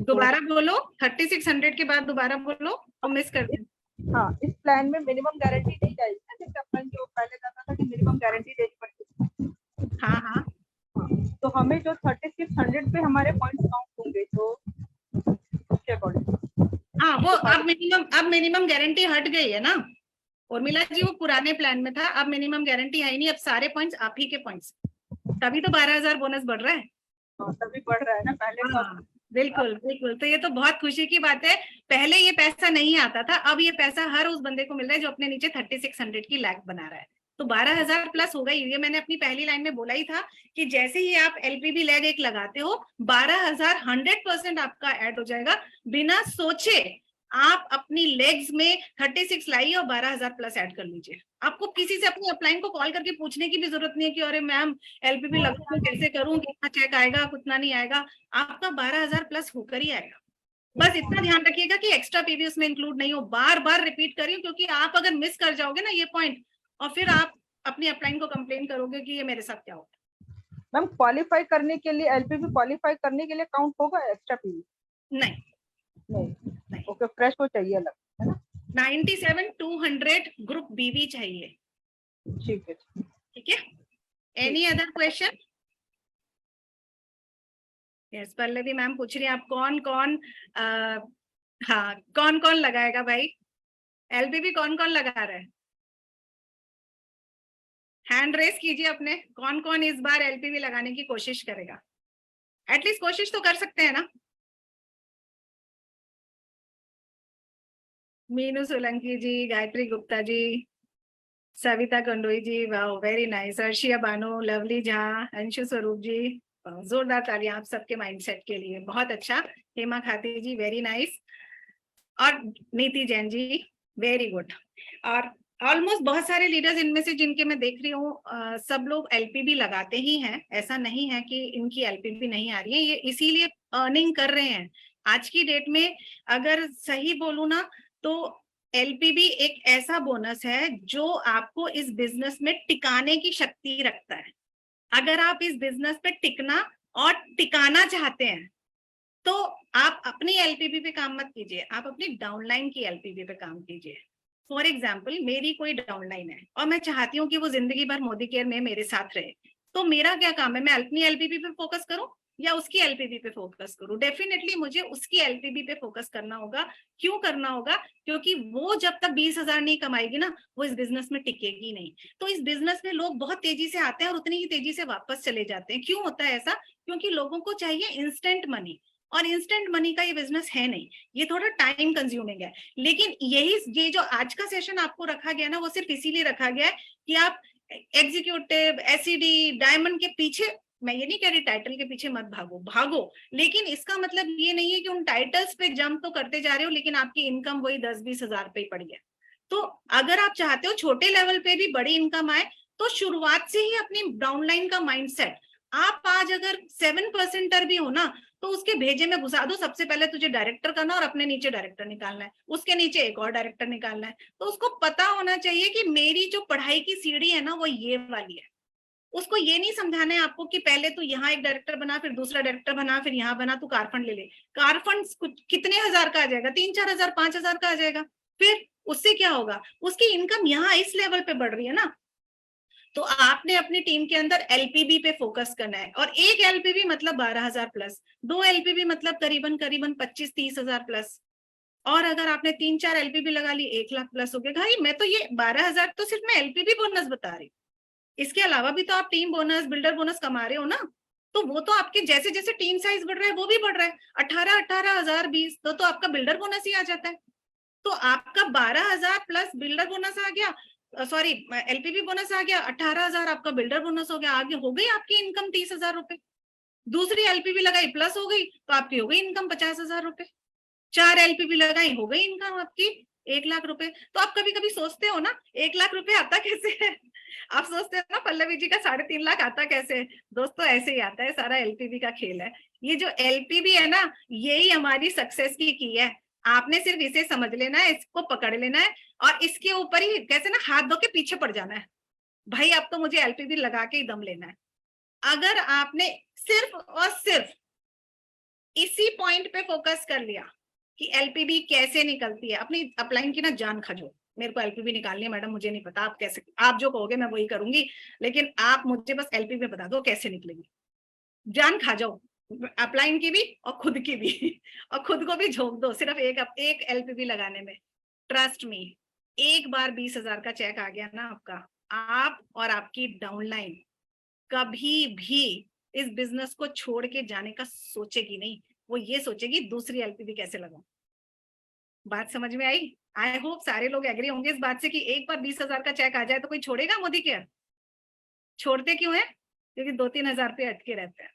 Speaker 1: दोबारा बोलो, 3600 के बाद दोबारा बोलो, तो मिस कर दी।
Speaker 2: हाँ, इस प्लान में मिनिमम गारंटी दी जाएगी, जैसे अपन जो पहले जाता था कि मिनिमम गारंटी देनी पड़ती।
Speaker 1: हाँ हाँ,
Speaker 2: तो हमें जो 3600 पे हमारे पॉइंट्स काउंट होंगे तो उसके अकॉर्डिंग,
Speaker 1: हाँ वो अब मिनिमम गारंटी हट गई है ना उर्मिला जी, वो पुराने प्लान में था, अब मिनिमम गारंटी है ही नहीं, अब सारे पॉइंट्स आप ही के पॉइंट्स, तभी तो 12,000 बोनस बढ़ रहा है।
Speaker 2: तभी बढ़ रहा है ना, पहले तो
Speaker 1: हाँ बिल्कुल बिल्कुल। तो ये तो बहुत खुशी की बात है। पहले ये पैसा नहीं आता था, अब ये पैसा हर उस बंदे को मिल रहा है जो अपने नीचे 3600 की लैग बना रहा है। तो 12,000 प्लस हो गई। ये मैंने अपनी पहली लाइन में बोला ही था कि जैसे ही आप एलपीबी लैग एक लगाते हो, 12,000 100% आपका ऐड हो जाएगा। बिना सोचे आप अपनी लेग्स में 36 लाइए और 12,000 प्लस ऐड कर लीजिए। आपको किसी से अपनी अपलाइन को कॉल करके पूछने की भी जरूरत नहीं है कि अरे मैम एलपीबी लगाऊं, कैसे करूं, कितना चेक आएगा, कितना नहीं आएगा। आपका 12,000 प्लस होकर ही आएगा। बस इतना ध्यान रखिएगा कि एक्स्ट्रा पीवी उसमें इंक्लूड नहीं हो। बार बार रिपीट करिए, क्योंकि आप अगर मिस कर जाओगे ना ये पॉइंट, और फिर आप अपनी अपलाइन को कंप्लेन करोगे कि ये मेरे साथ क्या होता है।
Speaker 2: मैम क्वालिफाई करने के लिए, एलपीवी क्वालिफाई करने के लिए काउंट होगा एक्स्ट्रा पीवी?
Speaker 1: नहीं
Speaker 2: नहीं।
Speaker 1: नहीं,
Speaker 2: ओके, फ्रेश को चाहिए अलग, है ना?
Speaker 1: 97-200 ग्रुप बीवी चाहिए।
Speaker 2: ठीक है।
Speaker 1: ठीक है, any other question? Yes, Pallavi ma'am पूछ रही है आप कौन कौन हाँ कौन कौन लगाएगा भाई, एलपीबी कौन कौन लगा रहा है? हैंड रेस कीजिए अपने, कौन कौन इस बार एलपीबी लगाने की कोशिश करेगा? एटलीस्ट कोशिश तो कर सकते हैं ना। मीनू सोलंकी जी, गायत्री गुप्ता जी, सविता कंडोई जी, वाह वेरी नाइस, अर्शिया बानो, लवली झा, अंशु स्वरूप जी, जोरदार तालियां आप सबके माइंडसेट के लिए, बहुत अच्छा। हेमा खाती जी, वेरी नाइस, और नीति जैन जी, वेरी गुड। और ऑलमोस्ट बहुत सारे लीडर्स इनमें से जिनके मैं देख रही हूँ सब लोग एलपीबी लगाते ही हैं, ऐसा नहीं है कि इनकी एलपीबी नहीं आ रही है, ये इसीलिए अर्निंग कर रहे हैं। आज की डेट में अगर सही बोलूं ना, तो एलपीबी एक ऐसा बोनस है जो आपको इस बिजनेस में टिकाने की शक्ति रखता है। अगर आप इस बिजनेस पे टिकना और टिकाना चाहते हैं, तो आप अपनी एलपीबी पे काम मत कीजिए, आप अपनी डाउनलाइन की एलपीबी पे काम कीजिए। फॉर एग्जाम्पल, मेरी कोई डाउनलाइन है और मैं चाहती हूँ कि वो जिंदगी भर मोदी केयर में मेरे साथ रहे, तो मेरा क्या काम है, मैं अपनी एलपीबी पे फोकस करूं या उसकी एलपीबी पे फोकस करूं? डेफिनेटली मुझे उसकी एलपीबी पे फोकस करना होगा। क्यों करना होगा? क्योंकि वो जब तक 20,000 नहीं कमाएगी ना, वो इस बिजनेस में टिकेगी नहीं। तो इस बिजनेस में लोग बहुत तेजी से आते हैं और उतनी ही तेजी से वापस चले जाते हैं। क्यों होता है ऐसा? क्योंकि लोगों को चाहिए इंस्टेंट मनी, और इंस्टेंट मनी का ये बिजनेस है नहीं, ये थोड़ा टाइम कंज्यूमिंग है। लेकिन ये जो आज का सेशन आपको रखा गया ना, वो सिर्फ इसीलिए रखा गया है कि आप एग्जीक्यूटिव, एसईडी, डायमंड के पीछे, मैं ये नहीं कह रही टाइटल के पीछे मत भागो, भागो, लेकिन इसका मतलब ये नहीं है कि उन टाइटल्स पे जंप तो करते जा रहे हो लेकिन आपकी इनकम वही 10-20 हजार पे ही पड़ी है। तो अगर आप चाहते हो छोटे लेवल पे भी बड़ी इनकम आए, तो शुरुआत से ही अपनी डाउनलाइन का माइंडसेट, आप आज अगर 7% भी हो ना, तो उसके भेजे में घुसा दो, सबसे पहले तुझे डायरेक्टर करना और अपने नीचे डायरेक्टर निकालना है, उसके नीचे एक और डायरेक्टर निकालना है। तो उसको पता होना चाहिए कि मेरी जो पढ़ाई की सीढ़ी है ना, वो ये वाली है। उसको ये नहीं समझाना है आपको कि पहले तू यहाँ एक डायरेक्टर बना, फिर दूसरा डायरेक्टर बना, फिर यहाँ बना, तू कारफंड ले ले। कारफंड कितने हजार का आ जाएगा? 3-4 हजार, 5 हजार का आ जाएगा। फिर उससे क्या होगा? उसकी इनकम यहाँ इस लेवल पे बढ़ रही है ना। तो आपने अपनी टीम के अंदर एलपीबी पे फोकस करना है, और एक एलपीबी मतलब 12,000 प्लस, 2 एलपीबी मतलब करीबन करीबन 25-30 हजार प्लस, और अगर आपने 3-4 एलपीबी लगा ली, 1 लाख प्लस हो गया भाई। मैं तो ये 12,000 तो सिर्फ मैं एलपीबी बोनस बता रही हूँ, इसके अलावा भी तो आप टीम बोनस, बिल्डर बोनस कमा रहे हो ना। तो वो तो आपके जैसे जैसे टीम साइज बढ़ रहा है वो भी बढ़ रहा है। 18,000 20 तो आपका बिल्डर बोनस ही आ जाता है। तो आपका 12,000 प्लस बिल्डर बोनस आ गया, सॉरी एलपीबी बोनस आ गया, 18,000 आपका बिल्डर बोनस हो गया, आगे हो गई आपकी इनकम 30,000 रुपए। दूसरी एलपीबी लगाई प्लस हो गई, तो आपकी हो गई इनकम 50,000 रुपए। 4 एलपीबी लगाई, हो गई इनकम आपकी 1 लाख रुपए। तो आप कभी कभी सोचते हो ना 1 लाख रुपए आता कैसे है? आप सोचते हो ना पल्लवी जी का 3.5 लाख आता कैसे है? दोस्तों ऐसे ही आता है, सारा एलपीबी का खेल है। ये जो एलपीबी है ना, यही हमारी सक्सेस की है। आपने सिर्फ इसे समझ लेना है, इसको पकड़ लेना है, और इसके ऊपर ही कैसे ना हाथ धो के पीछे पड़ जाना है, भाई अब तो मुझे एलपीबी लगा के ही दम लेना है। अगर आपने सिर्फ और सिर्फ इसी पॉइंट पे फोकस कर लिया कि एलपीबी कैसे निकलती है, अपनी अपलाइन की ना जान खजो, मेरे को एलपीबी निकालनी है मैडम, मुझे नहीं पता आप कैसे, आप जो कहोगे मैं वही करूंगी, लेकिन आप मुझे बस एलपीबी बता दो कैसे निकलेगी। जान खा जाओ, अपलाइन की भी और खुद की भी और खुद को भी झोंक दो सिर्फ एक एलपीबी लगाने में। ट्रस्ट मी, एक बार 20,000 का चेक आ गया ना आपका, आप और आपकी डाउनलाइन कभी भी इस बिजनेस को छोड़ के जाने का सोचेगी नहीं। वो ये सोचेगी दूसरी एलपीबी कैसे लगाऊं। बात समझ में आई? आई होप सारे लोग एग्री होंगे इस बात से कि एक बार 20,000 का चेक आ जाए तो कोई छोड़ेगा मोदी केयर? छोड़ते क्यों है? क्योंकि 2-3 हजार पे अटके रहते हैं,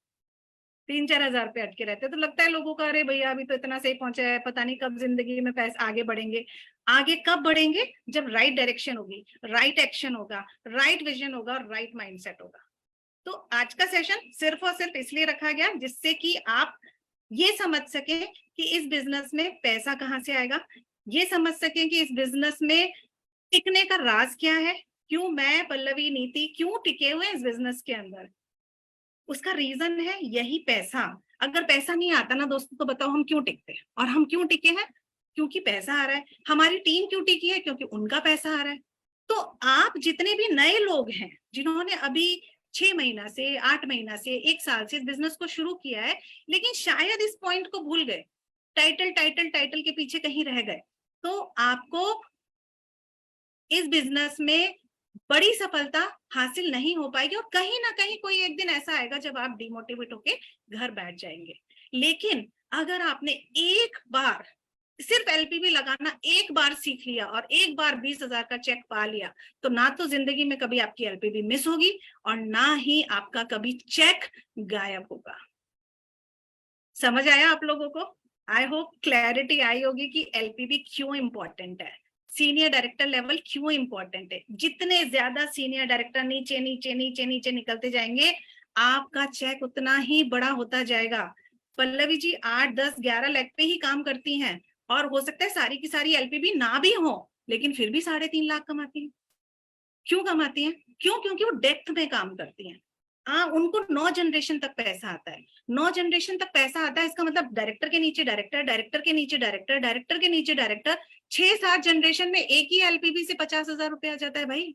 Speaker 1: 3-4 हजार पे अटके रहते हैं। तो लगता है लोगों का अरे भैया अभी तो इतना सही पहुंचा है, पता नहीं कब जिंदगी में पैसे आगे बढ़ेंगे। आगे कब बढ़ेंगे? जब राइट डायरेक्शन होगी, राइट एक्शन होगा, राइट विजन होगा और राइट माइंडसेट होगा। तो आज का सेशन सिर्फ और सिर्फ इसलिए रखा गया जिससे कि आप ये समझ सके कि इस बिजनेस में पैसा कहाँ से आएगा, ये समझ सके कि इस बिजनेस में टिकने का राज क्या है, क्यों मैं पल्लवी नीति क्यों टिके हुए इस बिजनेस के अंदर। उसका रीजन है यही पैसा। अगर पैसा नहीं आता ना दोस्तों, तो बताओ हम क्यों टिकते हैं। और हम क्यों टिके हैं? क्योंकि पैसा आ रहा है। हमारी टीम क्यों टिकी है? क्योंकि उनका पैसा आ रहा है। तो आप जितने भी नए लोग हैं जिन्होंने अभी 6 महीना से 8 महीना से 1 साल से इस बिजनेस को शुरू किया है, लेकिन शायद इस पॉइंट को भूल गए, टाइटल टाइटल टाइटल के पीछे कहीं रह गए, तो आपको इस बिजनेस में बड़ी सफलता हासिल नहीं हो पाएगी। और कहीं ना कहीं कोई एक दिन ऐसा आएगा जब आप डिमोटिवेट होके घर बैठ जाएंगे। लेकिन अगर आपने एक बार सिर्फ एलपीवी लगाना एक बार सीख लिया और एक बार 20,000 का चेक पा लिया, तो ना तो जिंदगी में कभी आपकी एलपीवी मिस होगी और ना ही आपका कभी चेक गायब होगा। समझ आया आप लोगों को? आई होप क्लैरिटी आई होगी कि एलपीवी क्यों इंपॉर्टेंट है, सीनियर डायरेक्टर लेवल क्यों इंपॉर्टेंट है। जितने ज्यादा सीनियर डायरेक्टर नीचे नीचे नीचे नीचे निकलते जाएंगे, आपका चेक उतना ही बड़ा होता जाएगा। पल्लवी जी 8, 10, 11 लाख पे ही काम करती हैं और हो सकता है सारी की सारी एलपीवी ना भी हो, लेकिन फिर भी 3.5 लाख कमाती हैं। क्यों कमाती हैं? क्यों? क्योंकि वो डेप्थ में काम करती हैं। उनको 9 जनरेशन तक पैसा आता है। 9 जनरेशन तक पैसा आता है, इसका मतलब डायरेक्टर के नीचे डायरेक्टर, डायरेक्टर के नीचे डायरेक्टर, डायरेक्टर के नीचे डायरेक्टर, 6-7 जनरेशन में एक ही एलपीवी से 50,000 रुपया आ जाता है भाई।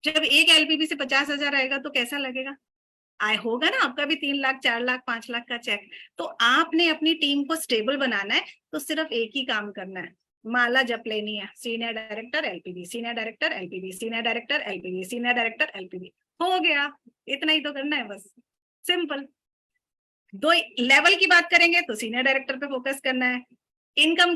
Speaker 1: जब एक एलपीवी से 50,000 आएगा तो कैसा लगेगा? आय होगा ना आपका भी 3 लाख, 4 लाख, 5 लाख का चेक। तो आपने अपनी टीम को स्टेबल बनाना है, तो सिर्फ एक ही काम करना है, माला जप लेनी है, senior director LPV, senior director LPV, senior director LPV, senior director LPV. हो गया, इतना ही तो करना है बस, सिंपल। 2 लेवल की बात करेंगे तो सीनियर डायरेक्टर पे फोकस करना है। इनकम